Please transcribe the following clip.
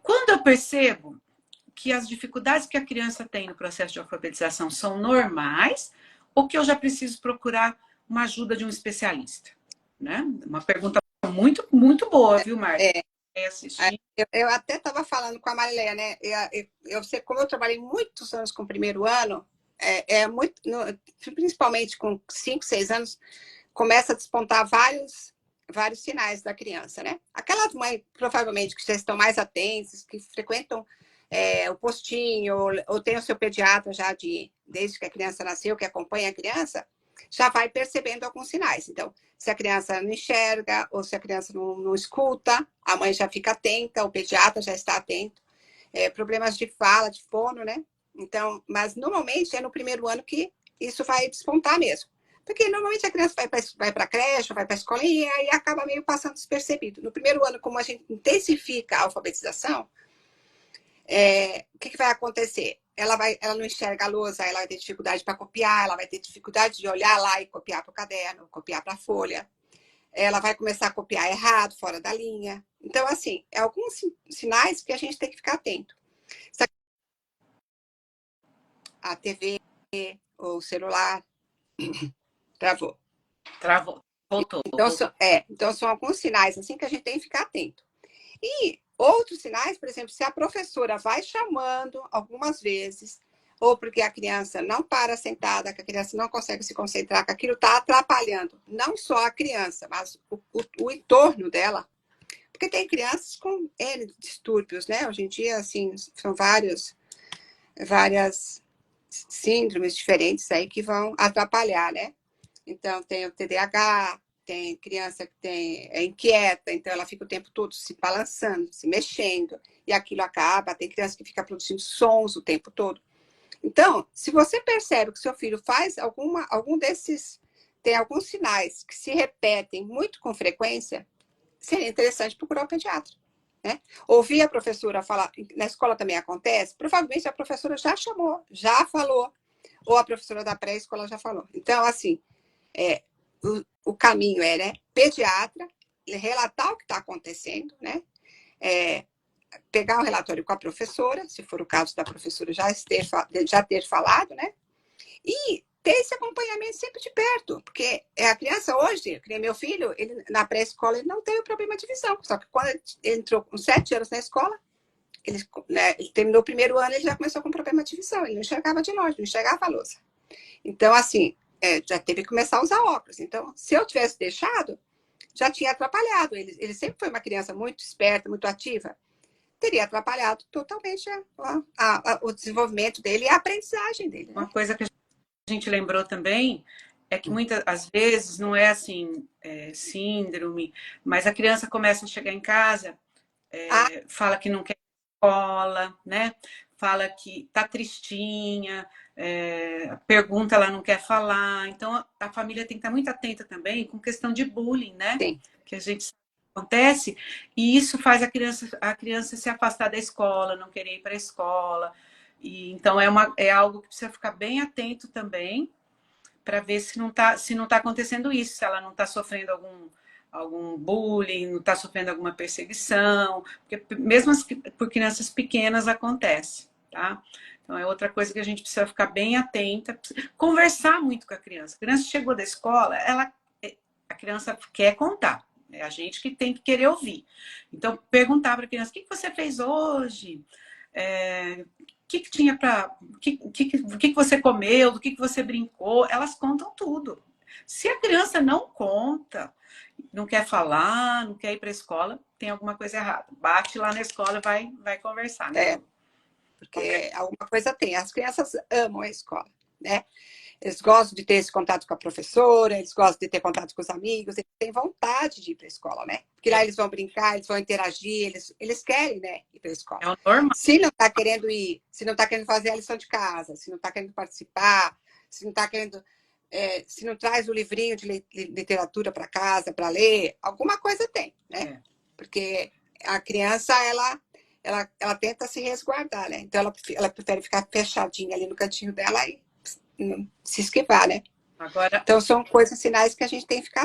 Quando eu percebo que as dificuldades que a criança tem no processo de alfabetização são normais, ou que eu já preciso procurar uma ajuda de um especialista? Né? Uma pergunta muito, muito boa, viu, Marta? É, Assistir. eu até estava falando com a Marilé, né? Como eu trabalhei muitos anos com o primeiro ano, principalmente com 5, 6 anos, começa a despontar vários sinais da criança, né? Aquelas mães, provavelmente, que já estão mais atentas, que frequentam o postinho, ou tem o seu pediatra já desde que a criança nasceu, que acompanha a criança, já vai percebendo alguns sinais. Então, se a criança não enxerga, ou se a criança não escuta, a mãe já fica atenta, o pediatra já está atento. Problemas de fala, de fono, né? Então, mas normalmente é no primeiro ano que isso vai despontar mesmo. Porque normalmente a criança vai para a creche, vai para a escola e aí acaba meio passando despercebido. No primeiro ano, como a gente intensifica a alfabetização, o que vai acontecer? Ela não enxerga a lousa, ela vai ter dificuldade para copiar, ela vai ter dificuldade de olhar lá e copiar para o caderno, copiar para a folha. Ela vai começar a copiar errado, fora da linha. Então, assim, alguns sinais que a gente tem que ficar atento. A TV ou o celular travou. Travou. Voltou, Então, voltou. então, são alguns sinais assim que a gente tem que ficar atento. E outros sinais, por exemplo, se a professora vai chamando algumas vezes, ou porque a criança não para sentada, que a criança não consegue se concentrar, que aquilo está atrapalhando não só a criança, mas o entorno dela. Porque tem crianças com N distúrbios, né? Hoje em dia, assim, são várias síndromes diferentes aí que vão atrapalhar, né? Então, tem o TDAH, tem criança que é inquieta, então ela fica o tempo todo se balançando, se mexendo, e aquilo acaba. Tem criança que fica produzindo sons o tempo todo. Então, se você percebe que seu filho faz algum desses, tem alguns sinais que se repetem muito com frequência, seria interessante procurar o pediatra. Né? Ouvir a professora falar, na escola também acontece, provavelmente a professora já chamou, já falou, ou a professora da pré-escola já falou. Então, assim, o caminho né? Pediatra, relatar o que está acontecendo, né? Pegar um relatório com a professora, se for o caso da professora já ter falado, né? E ter esse acompanhamento sempre de perto, porque a criança hoje, que nem meu filho, ele, na pré-escola, ele não teve problema de visão, só que quando ele entrou com 7 anos na escola, ele terminou o primeiro ano, ele já começou com problema de visão, ele não enxergava de longe, não enxergava a lousa. Então, assim, já teve que começar a usar óculos. Então, se eu tivesse deixado, já tinha atrapalhado. Ele sempre foi uma criança muito esperta, muito ativa, teria atrapalhado totalmente o desenvolvimento dele e a aprendizagem dele. Né? Uma coisa que a gente lembrou também é que muitas às vezes não é assim, síndrome, mas a criança começa a chegar em casa, fala que não quer escola, né? Fala que tá tristinha, pergunta, ela não quer falar. Então a família tem que estar muito atenta também com questão de bullying, né? Sim. Que a gente sabe que acontece, e isso faz a criança se afastar da escola, não querer ir para a escola. E, então é algo que precisa ficar bem atento também para ver se não tá acontecendo isso, se ela não está sofrendo algum bullying, não está sofrendo alguma perseguição, porque mesmo por crianças pequenas acontece, tá? Então é outra coisa que a gente precisa ficar bem atenta, conversar muito com a criança. A criança chegou da escola, a criança quer contar, é a gente que tem que querer ouvir. Então perguntar para a criança: o que você fez hoje? O que tinha para. O que você comeu? Do que você brincou? Elas contam tudo. Se a criança não conta, não quer falar, não quer ir para a escola, tem alguma coisa errada. Bate lá na escola e vai conversar, né, Lu? Porque alguma coisa tem. As crianças amam a escola, né? Eles gostam de ter esse contato com a professora, eles gostam de ter contato com os amigos, eles têm vontade de ir para a escola, né? Porque lá eles vão brincar, eles vão interagir, eles querem, né, ir para a escola. É o normal. Se não está querendo ir, se não está querendo fazer a lição de casa, se não está querendo participar, se não está querendo, se não traz o livrinho de literatura para casa para ler, alguma coisa tem, né? Porque a criança, ela tenta se resguardar, né? Então ela prefere ficar fechadinha ali no cantinho dela e se esquivar, né? Agora, então são coisas, sinais que a gente tem que ficar